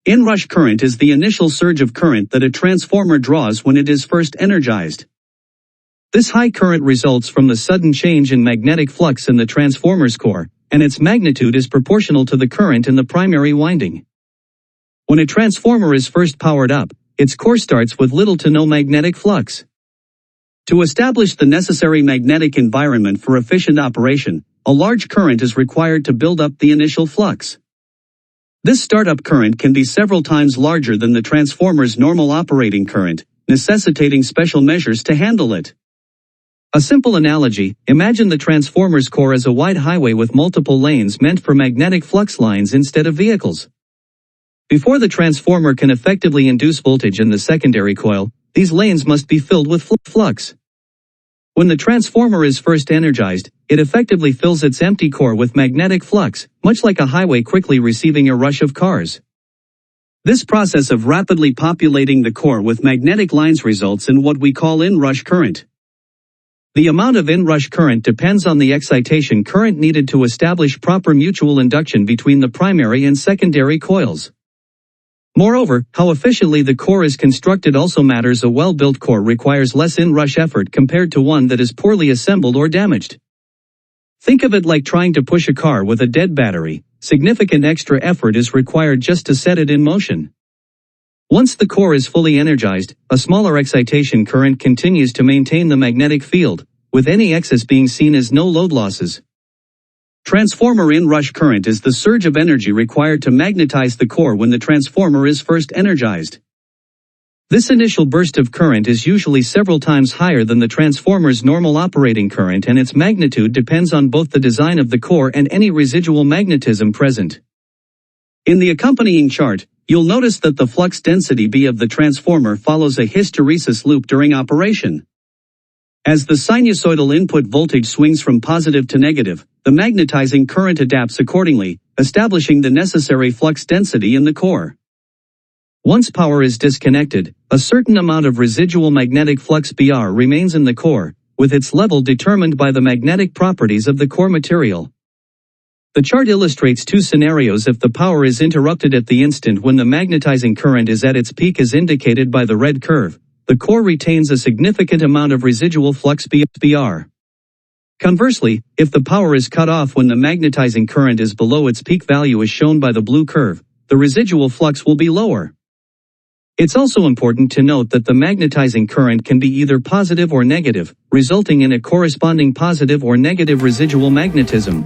Inrush current is the initial surge of current that a transformer draws when it is first energized. This high current results from the sudden change in magnetic flux in the transformer's core, and its magnitude is proportional to the current in the primary winding. When a transformer is first powered up, its core starts with little to no magnetic flux. To establish the necessary magnetic environment for efficient operation, a large current is required to build up the initial flux. This startup current can be several times larger than the transformer's normal operating current, necessitating special measures to handle it. A simple analogy: imagine the transformer's core as a wide highway with multiple lanes meant for magnetic flux lines instead of vehicles. Before the transformer can effectively induce voltage in the secondary coil, these lanes must be filled with flux. When the transformer is first energized, it effectively fills its empty core with magnetic flux, much like a highway quickly receiving a rush of cars. This process of rapidly populating the core with magnetic lines results in what we call inrush current. The amount of inrush current depends on the excitation current needed to establish proper mutual induction between the primary and secondary coils. Moreover, how efficiently the core is constructed also matters. A well-built core requires less inrush effort compared to one that is poorly assembled or damaged. Think of it like trying to push a car with a dead battery. Significant extra effort is required just to set it in motion. Once the core is fully energized, a smaller excitation current continues to maintain the magnetic field, with any excess being seen as no load losses. Transformer inrush current is the surge of energy required to magnetize the core when the transformer is first energized. This initial burst of current is usually several times higher than the transformer's normal operating current, and its magnitude depends on both the design of the core and any residual magnetism present. In the accompanying chart, you'll notice that the flux density B of the transformer follows a hysteresis loop during operation. As the sinusoidal input voltage swings from positive to negative, the magnetizing current adapts accordingly, establishing the necessary flux density in the core. Once power is disconnected, a certain amount of residual magnetic flux Br remains in the core, with its level determined by the magnetic properties of the core material. The chart illustrates two scenarios. If the power is interrupted at the instant when the magnetizing current is at its peak as indicated by the red curve, the core retains a significant amount of residual flux Br. Conversely, if the power is cut off when the magnetizing current is below its peak value as shown by the blue curve, the residual flux will be lower. It's also important to note that the magnetizing current can be either positive or negative, resulting in a corresponding positive or negative residual magnetism.